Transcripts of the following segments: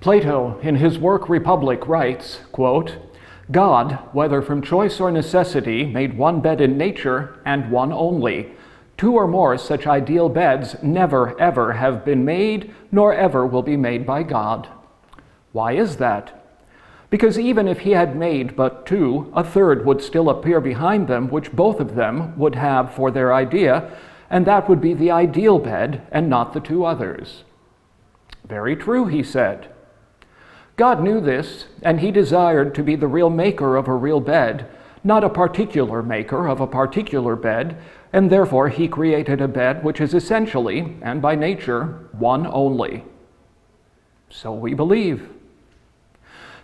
Plato, in his work Republic, writes, quote, "God, whether from choice or necessity, made one bed in nature, and one only. Two or more such ideal beds never, ever have been made, nor ever will be made by God." Why is that? Because even if he had made but two, a third would still appear behind them, which both of them would have for their idea, and that would be the ideal bed, and not the two others. Very true, he said. God knew this, and he desired to be the real maker of a real bed, not a particular maker of a particular bed, and therefore he created a bed which is essentially, and by nature, one only. So we believe.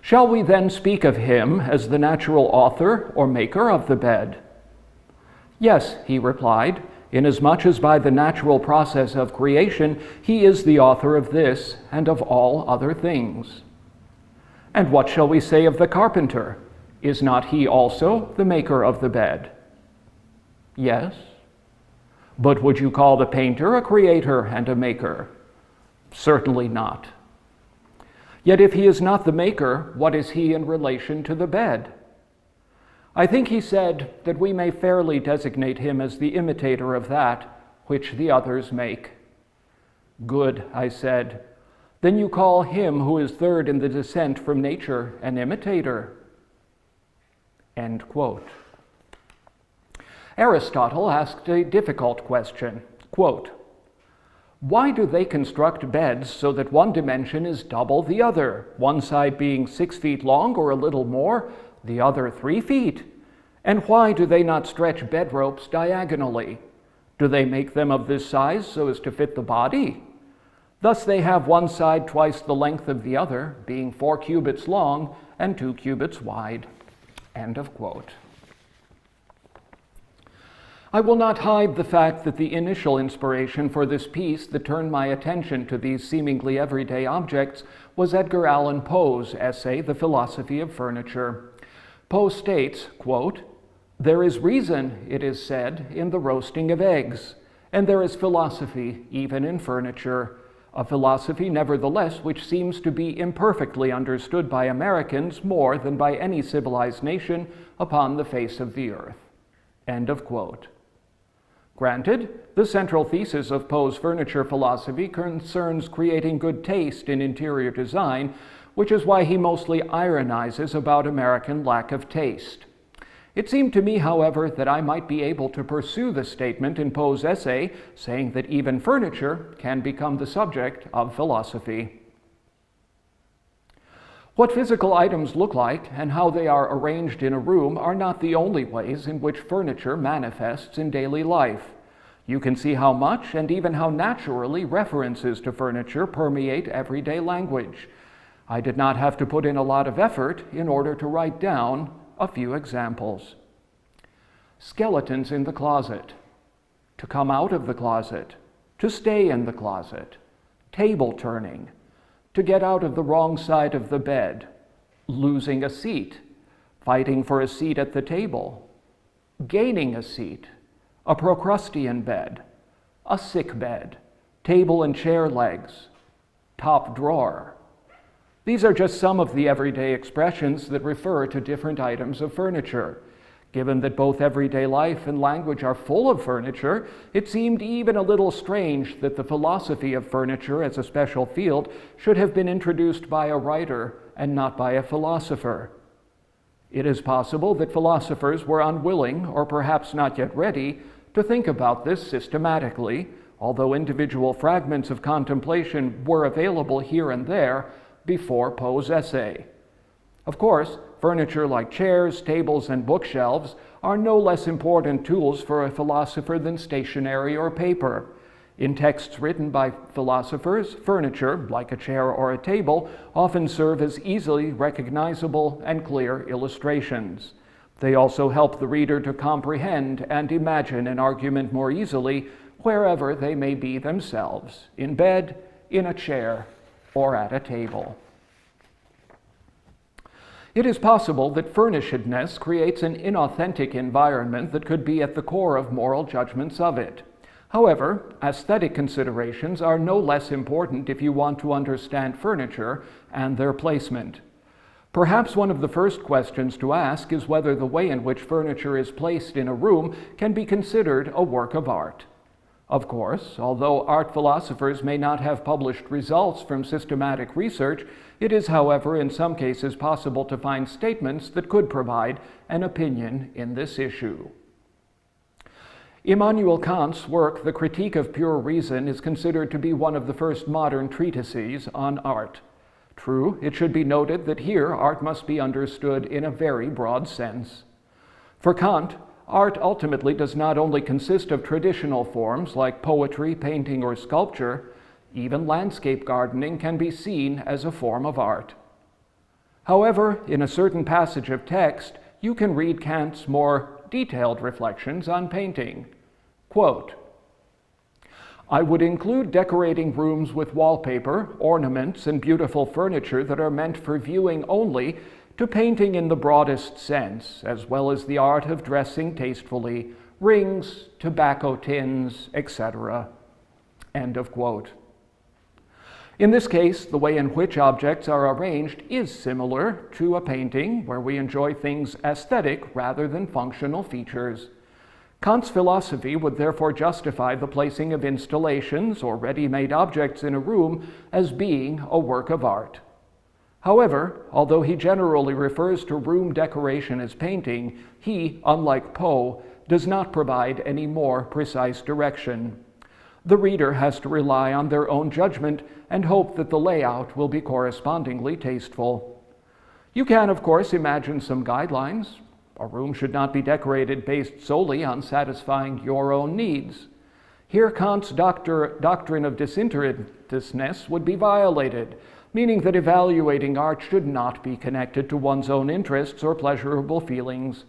Shall we then speak of him as the natural author or maker of the bed? Yes, he replied, inasmuch as by the natural process of creation he is the author of this and of all other things. And what shall we say of the carpenter? Is not he also the maker of the bed? Yes. But would you call the painter a creator and a maker? Certainly not. Yet if he is not the maker, what is he in relation to the bed? I think he said that we may fairly designate him as the imitator of that which the others make. Good, I said. Then you call him who is third in the descent from nature an imitator. End quote. Aristotle asked a difficult question. Quote, why do they construct beds so that one dimension is double the other, one side being 6 feet long or a little more, the other 3 feet? And why do they not stretch bed ropes diagonally? Do they make them of this size so as to fit the body? Thus they have one side twice the length of the other, being 4 cubits long and 2 cubits wide. End of quote. I will not hide the fact that the initial inspiration for this piece that turned my attention to these seemingly everyday objects was Edgar Allan Poe's essay, The Philosophy of Furniture. Poe states, quote, there is reason, it is said, in the roasting of eggs, and there is philosophy even in furniture. A philosophy, nevertheless, which seems to be imperfectly understood by Americans more than by any civilized nation upon the face of the earth. End of quote. Granted, the central thesis of Poe's furniture philosophy concerns creating good taste in interior design, which is why he mostly ironizes about American lack of taste. It seemed to me, however, that I might be able to pursue the statement in Poe's essay, saying that even furniture can become the subject of philosophy. What physical items look like and how they are arranged in a room are not the only ways in which furniture manifests in daily life. You can see how much and even how naturally references to furniture permeate everyday language. I did not have to put in a lot of effort in order to write down a few examples. Skeletons in the closet, to come out of the closet, to stay in the closet, table turning, to get out of the wrong side of the bed, losing a seat, fighting for a seat at the table, gaining a seat, a Procrustean bed, a sick bed, table and chair legs, top drawer. These are just some of the everyday expressions that refer to different items of furniture. Given that both everyday life and language are full of furniture, it seemed even a little strange that the philosophy of furniture as a special field should have been introduced by a writer and not by a philosopher. It is possible that philosophers were unwilling, or perhaps not yet ready, to think about this systematically, although individual fragments of contemplation were available here and there before Poe's essay. Of course, furniture like chairs, tables, and bookshelves are no less important tools for a philosopher than stationery or paper. In texts written by philosophers, furniture, like a chair or a table, often serve as easily recognizable and clear illustrations. They also help the reader to comprehend and imagine an argument more easily wherever they may be themselves, in bed, in a chair, or at a table. It is possible that furnishedness creates an inauthentic environment that could be at the core of moral judgments of it. However, aesthetic considerations are no less important if you want to understand furniture and their placement. Perhaps one of the first questions to ask is whether the way in which furniture is placed in a room can be considered a work of art. Of course, although art philosophers may not have published results from systematic research, it is, however, in some cases possible to find statements that could provide an opinion in this issue. Immanuel Kant's work, The Critique of Pure Reason, is considered to be one of the first modern treatises on art. True, it should be noted that here art must be understood in a very broad sense. For Kant, art ultimately does not only consist of traditional forms like poetry, painting, or sculpture. Even landscape gardening can be seen as a form of art. However, in a certain passage of text, you can read Kant's more detailed reflections on painting. Quote, "I would include decorating rooms with wallpaper, ornaments, and beautiful furniture that are meant for viewing only, to painting in the broadest sense, as well as the art of dressing tastefully, rings, tobacco tins, etc." End of quote. In this case, the way in which objects are arranged is similar to a painting, where we enjoy things aesthetic rather than functional features. Kant's philosophy would therefore justify the placing of installations or ready-made objects in a room as being a work of art. However, although he generally refers to room decoration as painting, he, unlike Poe, does not provide any more precise direction. The reader has to rely on their own judgment and hope that the layout will be correspondingly tasteful. You can, of course, imagine some guidelines. A room should not be decorated based solely on satisfying your own needs. Here, Kant's doctrine of disinterestedness would be violated, meaning that evaluating art should not be connected to one's own interests or pleasurable feelings.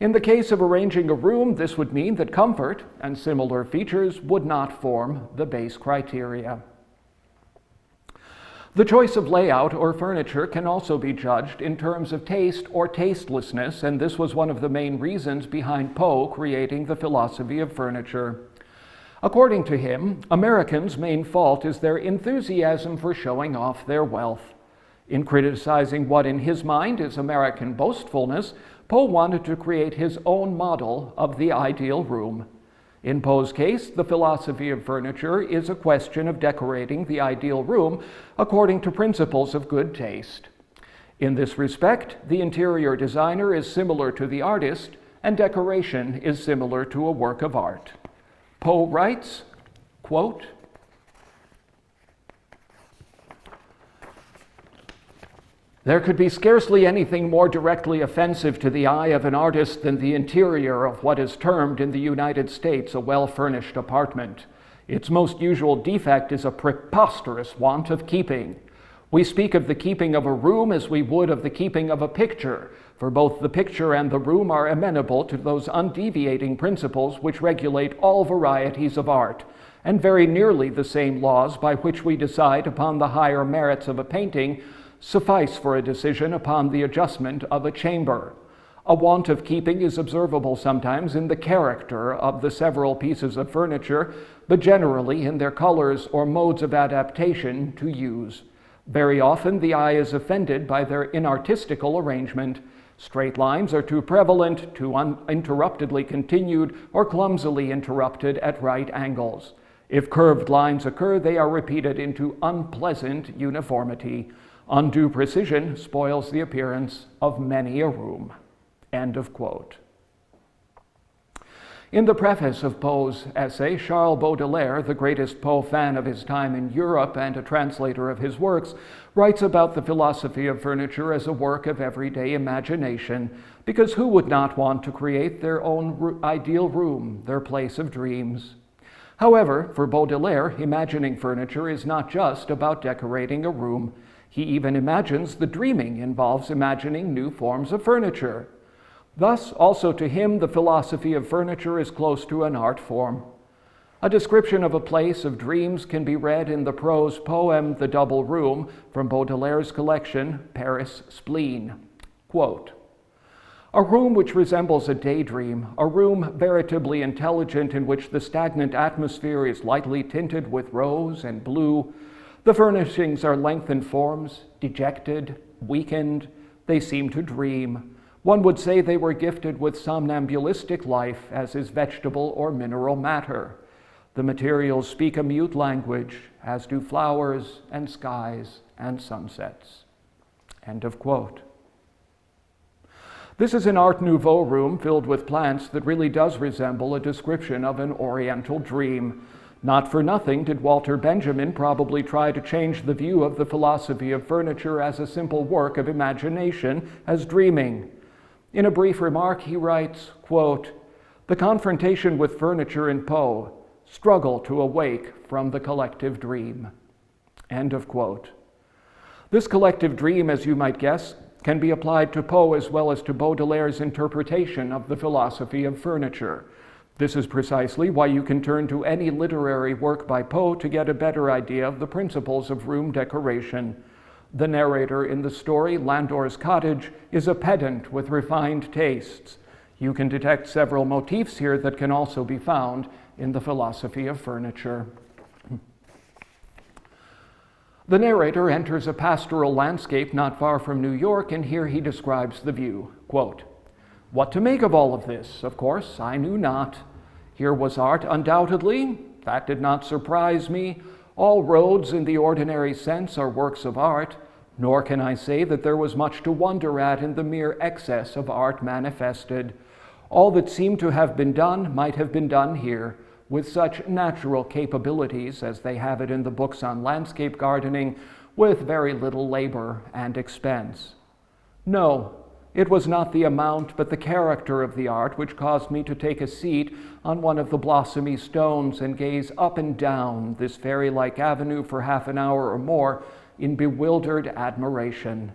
In the case of arranging a room, this would mean that comfort and similar features would not form the base criteria. The choice of layout or furniture can also be judged in terms of taste or tastelessness, and this was one of the main reasons behind Poe creating the philosophy of furniture. According to him, Americans' main fault is their enthusiasm for showing off their wealth. In criticizing what in his mind is American boastfulness, Poe wanted to create his own model of the ideal room. In Poe's case, the philosophy of furniture is a question of decorating the ideal room according to principles of good taste. In this respect, the interior designer is similar to the artist, and decoration is similar to a work of art. Poe writes, quote, "There could be scarcely anything more directly offensive to the eye of an artist than the interior of what is termed in the United States a well-furnished apartment. Its most usual defect is a preposterous want of keeping. We speak of the keeping of a room as we would of the keeping of a picture, for both the picture and the room are amenable to those undeviating principles which regulate all varieties of art, and very nearly the same laws by which we decide upon the higher merits of a painting suffice for a decision upon the adjustment of a chamber. A want of keeping is observable sometimes in the character of the several pieces of furniture, but generally in their colors or modes of adaptation to use. Very often the eye is offended by their inartistical arrangement. Straight lines are too prevalent, too uninterruptedly continued, or clumsily interrupted at right angles. If curved lines occur, they are repeated into unpleasant uniformity. Undue precision spoils the appearance of many a room." End of quote. In the preface of Poe's essay, Charles Baudelaire, the greatest Poe fan of his time in Europe and a translator of his works, writes about the philosophy of furniture as a work of everyday imagination, because who would not want to create their own ideal room, their place of dreams? However, for Baudelaire, imagining furniture is not just about decorating a room. He even imagines the dreaming involves imagining new forms of furniture. Thus, also to him, the philosophy of furniture is close to an art form. A description of a place of dreams can be read in the prose poem The Double Room from Baudelaire's collection, Paris Spleen. Quote, A room which resembles a daydream, a room veritably intelligent in which the stagnant atmosphere is lightly tinted with rose and blue. The furnishings are lengthened forms, dejected, weakened. They seem to dream. One would say they were gifted with somnambulistic life, as is vegetable or mineral matter. The materials speak a mute language, as do flowers and skies and sunsets." End of quote. This is an Art Nouveau room filled with plants that really does resemble a description of an Oriental dream. Not for nothing did Walter Benjamin probably try to change the view of the philosophy of furniture as a simple work of imagination as dreaming. In a brief remark, he writes, quote, "The confrontation with furniture in Poe, struggle to awake from the collective dream." End of quote. This collective dream, as you might guess, can be applied to Poe as well as to Baudelaire's interpretation of the philosophy of furniture. This is precisely why you can turn to any literary work by Poe to get a better idea of the principles of room decoration. The narrator in the story, Landor's Cottage, is a pedant with refined tastes. You can detect several motifs here that can also be found in the philosophy of furniture. The narrator enters a pastoral landscape not far from New York, and here he describes the view. Quote, "What to make of all of this? Of course, I knew not. Here was art, undoubtedly. That did not surprise me. All roads in the ordinary sense are works of art, nor can I say that there was much to wonder at in the mere excess of art manifested. All that seemed to have been done might have been done here, with such natural capabilities as they have it in the books on landscape gardening, with very little labor and expense. No, it was not the amount but the character of the art which caused me to take a seat on one of the blossomy stones and gaze up and down this fairy-like avenue for half an hour or more in bewildered admiration.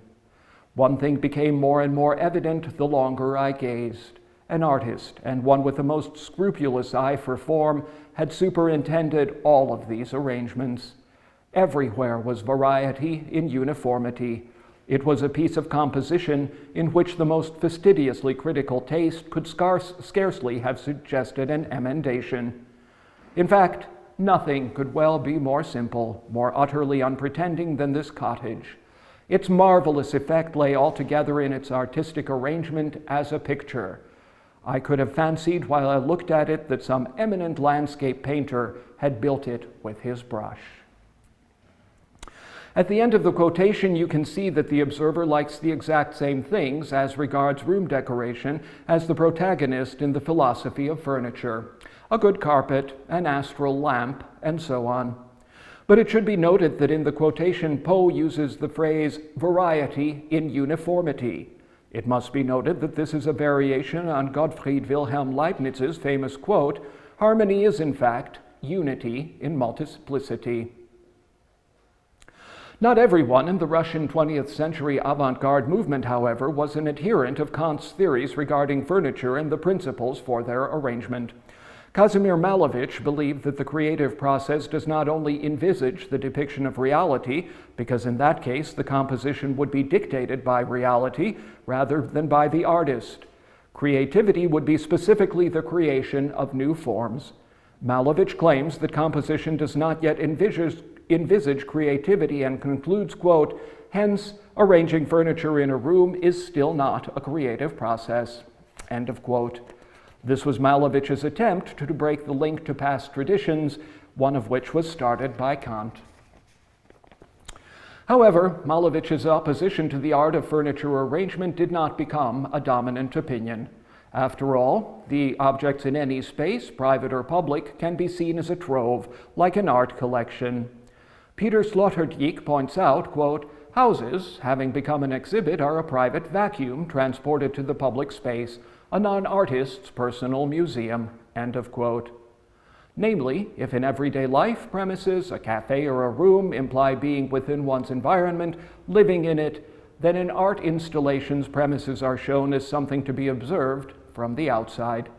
One thing became more and more evident the longer I gazed. An artist, and one with the most scrupulous eye for form, had superintended all of these arrangements. Everywhere was variety in uniformity. It was a piece of composition in which the most fastidiously critical taste could scarcely have suggested an emendation. In fact, nothing could well be more simple, more utterly unpretending than this cottage. Its marvelous effect lay altogether in its artistic arrangement as a picture. I could have fancied while I looked at it that some eminent landscape painter had built it with his brush." At the end of the quotation, you can see that the observer likes the exact same things as regards room decoration as the protagonist in the philosophy of furniture: a good carpet, an astral lamp, and so on. But it should be noted that in the quotation, Poe uses the phrase variety in uniformity. It must be noted that this is a variation on Gottfried Wilhelm Leibniz's famous quote, "Harmony is in fact unity in multiplicity." Not everyone in the Russian 20th century avant-garde movement, however, was an adherent of Kant's theories regarding furniture and the principles for their arrangement. Kazimir Malevich believed that the creative process does not only envisage the depiction of reality, because in that case the composition would be dictated by reality rather than by the artist. Creativity would be specifically the creation of new forms. Malevich claims that composition does not yet envisage creativity and concludes, quote, "Hence, arranging furniture in a room is still not a creative process." End of quote. This was Malevich's attempt to break the link to past traditions, one of which was started by Kant. However, Malevich's opposition to the art of furniture arrangement did not become a dominant opinion. After all, the objects in any space, private or public, can be seen as a trove, like an art collection. Peter Sloterdijk points out, quote, "Houses, having become an exhibit, are a private vacuum transported to the public space, a non-artist's personal museum," end of quote. Namely, if in everyday life premises, a cafe or a room, imply being within one's environment, living in it, then in art installations premises are shown as something to be observed from the outside.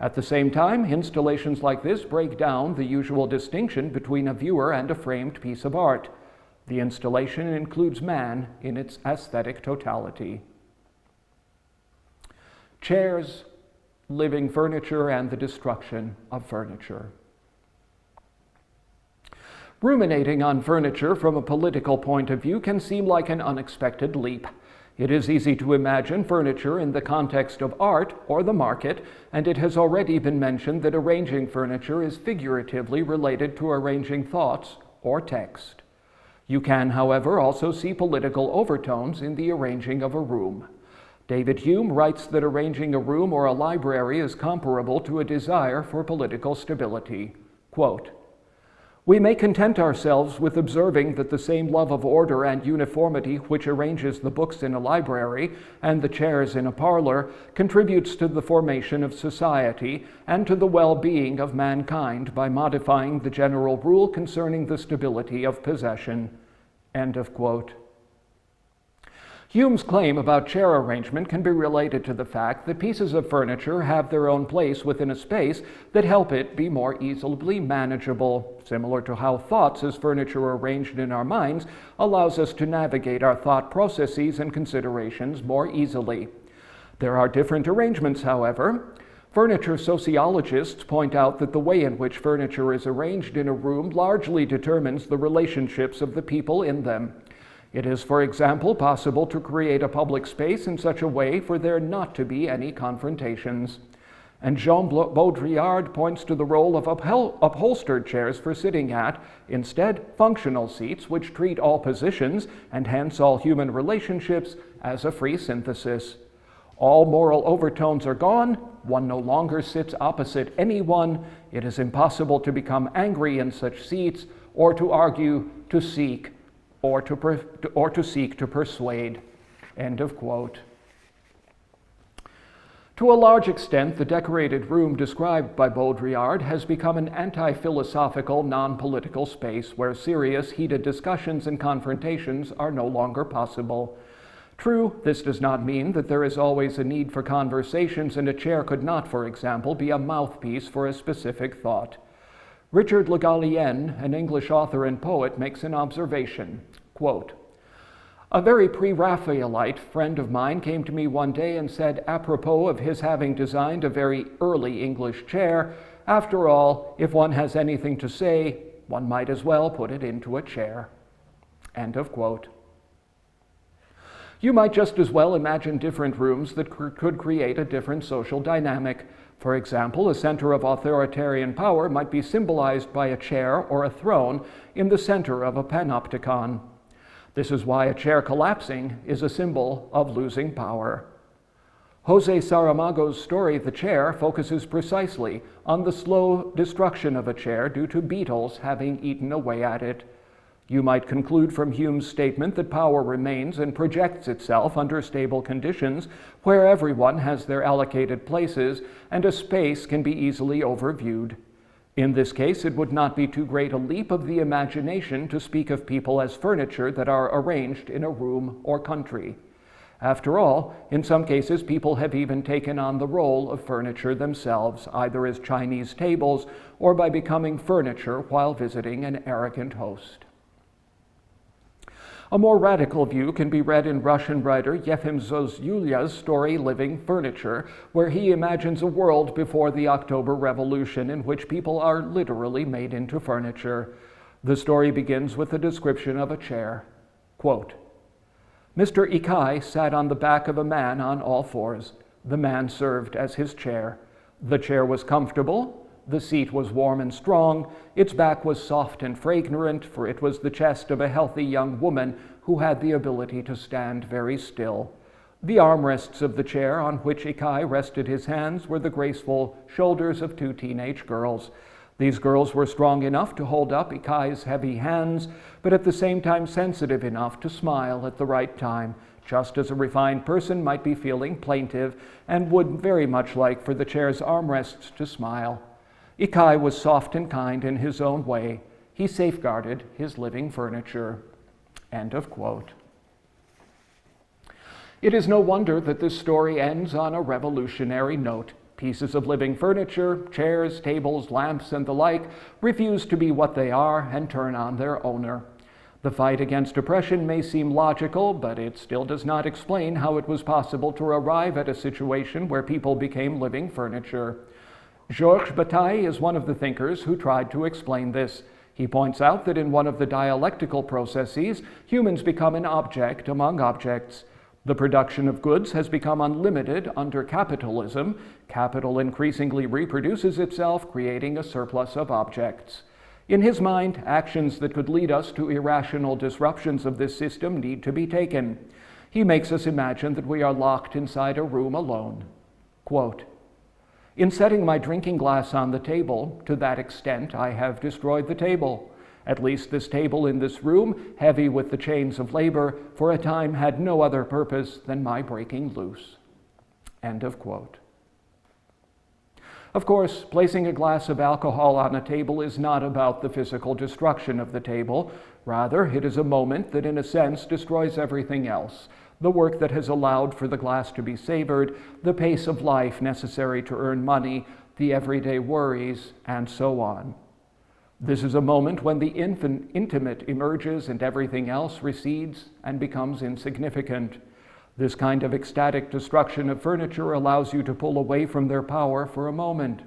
At the same time, installations like this break down the usual distinction between a viewer and a framed piece of art. The installation includes man in its aesthetic totality. Chairs, living furniture, and the destruction of furniture. Ruminating on furniture from a political point of view can seem like an unexpected leap. It is easy to imagine furniture in the context of art or the market, and it has already been mentioned that arranging furniture is figuratively related to arranging thoughts or text. You can, however, also see political overtones in the arranging of a room. David Hume writes that arranging a room or a library is comparable to a desire for political stability. Quote, "We may content ourselves with observing that the same love of order and uniformity which arranges the books in a library and the chairs in a parlor contributes to the formation of society and to the well-being of mankind by modifying the general rule concerning the stability of possession." End of quote. Hume's claim about chair arrangement can be related to the fact that pieces of furniture have their own place within a space that help it be more easily manageable, similar to how thoughts as furniture arranged in our minds allows us to navigate our thought processes and considerations more easily. There are different arrangements, however. Furniture sociologists point out that the way in which furniture is arranged in a room largely determines the relationships of the people in them. It is, for example, possible to create a public space in such a way for there not to be any confrontations. And Jean Baudrillard points to the role of upholstered chairs for sitting at, instead functional seats which treat all positions, and hence all human relationships, as a free synthesis. All moral overtones are gone, one no longer sits opposite anyone, it is impossible to become angry in such seats, or to argue, to seek, or to seek to persuade. End of quote. To a large extent, the decorated room described by Baudrillard has become an anti-philosophical, non-political space where serious, heated discussions and confrontations are no longer possible. True, this does not mean that there is always a need for conversations, and a chair could not, for example, be a mouthpiece for a specific thought. Richard Le Gallienne, an English author and poet, makes an observation, quote, "A very pre-Raphaelite friend of mine came to me one day and said, apropos of his having designed a very early English chair, after all, if one has anything to say, one might as well put it into a chair." End of quote. You might just as well imagine different rooms that could create a different social dynamic. For example, a center of authoritarian power might be symbolized by a chair or a throne in the center of a panopticon. This is why a chair collapsing is a symbol of losing power. Jose Saramago's story, The Chair, focuses precisely on the slow destruction of a chair due to beetles having eaten away at it. You might conclude from Hume's statement that power remains and projects itself under stable conditions where everyone has their allocated places and a space can be easily overviewed. In this case, it would not be too great a leap of the imagination to speak of people as furniture that are arranged in a room or country. After all, in some cases, people have even taken on the role of furniture themselves, either as Chinese tables or by becoming furniture while visiting an arrogant host. A more radical view can be read in Russian writer Yefim Zozyulya's story Living Furniture, where he imagines a world before the October Revolution in which people are literally made into furniture. The story begins with a description of a chair. Quote, "Mr. Ikai sat on the back of a man on all fours. The man served as his chair. The chair was comfortable. The seat was warm and strong, its back was soft and fragrant, for it was the chest of a healthy young woman who had the ability to stand very still. The armrests of the chair on which Ikai rested his hands were the graceful shoulders of two teenage girls. These girls were strong enough to hold up Ikai's heavy hands, but at the same time sensitive enough to smile at the right time, just as a refined person might be feeling plaintive and would very much like for the chair's armrests to smile. Ikai was soft and kind in his own way. He safeguarded his living furniture." End of quote. It is no wonder that this story ends on a revolutionary note. Pieces of living furniture, chairs, tables, lamps, and the like refuse to be what they are and turn on their owner. The fight against oppression may seem logical, but it still does not explain how it was possible to arrive at a situation where people became living furniture. Georges Bataille is one of the thinkers who tried to explain this. He points out that in one of the dialectical processes, humans become an object among objects. The production of goods has become unlimited under capitalism. Capital increasingly reproduces itself, creating a surplus of objects. In his mind, actions that could lead us to irrational disruptions of this system need to be taken. He makes us imagine that we are locked inside a room alone. Quote, "In setting my drinking glass on the table, to that extent I have destroyed the table. At least this table in this room, heavy with the chains of labor, for a time had no other purpose than my breaking loose." End of quote. Of course, placing a glass of alcohol on a table is not about the physical destruction of the table. Rather, it is a moment that in a sense destroys everything else. The work that has allowed for the glass to be savored, the pace of life necessary to earn money, the everyday worries, and so on. This is a moment when the intimate emerges and everything else recedes and becomes insignificant. This kind of ecstatic destruction of furniture allows you to pull away from their power for a moment.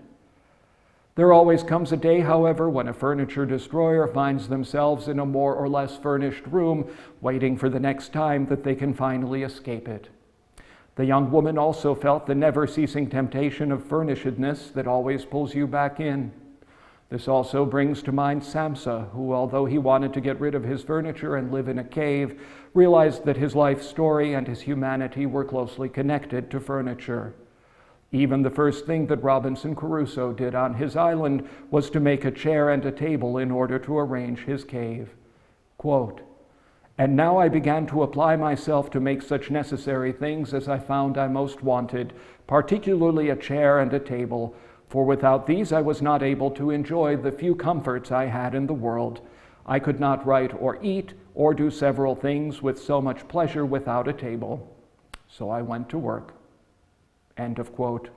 There always comes a day, however, when a furniture destroyer finds themselves in a more or less furnished room, waiting for the next time that they can finally escape it. The young woman also felt the never-ceasing temptation of furnishedness that always pulls you back in. This also brings to mind Samsa, who, although he wanted to get rid of his furniture and live in a cave, realized that his life story and his humanity were closely connected to furniture. Even the first thing that Robinson Crusoe did on his island was to make a chair and a table in order to arrange his cave. Quote, "And now I began to apply myself to make such necessary things as I found I most wanted, particularly a chair and a table, for without these I was not able to enjoy the few comforts I had in the world. I could not write or eat or do several things with so much pleasure without a table. So I went to work." End of quote.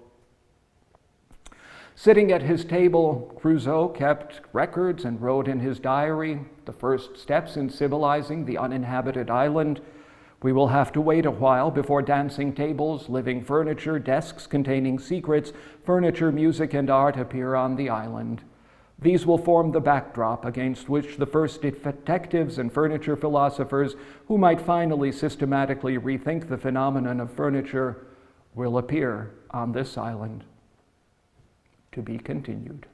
Sitting at his table, Crusoe kept records and wrote in his diary the first steps in civilizing the uninhabited island. We will have to wait a while before dancing tables, living furniture, desks containing secrets, furniture, music, and art appear on the island. These will form the backdrop against which the first detectives and furniture philosophers who might finally systematically rethink the phenomenon of furniture will appear on this island. To be continued.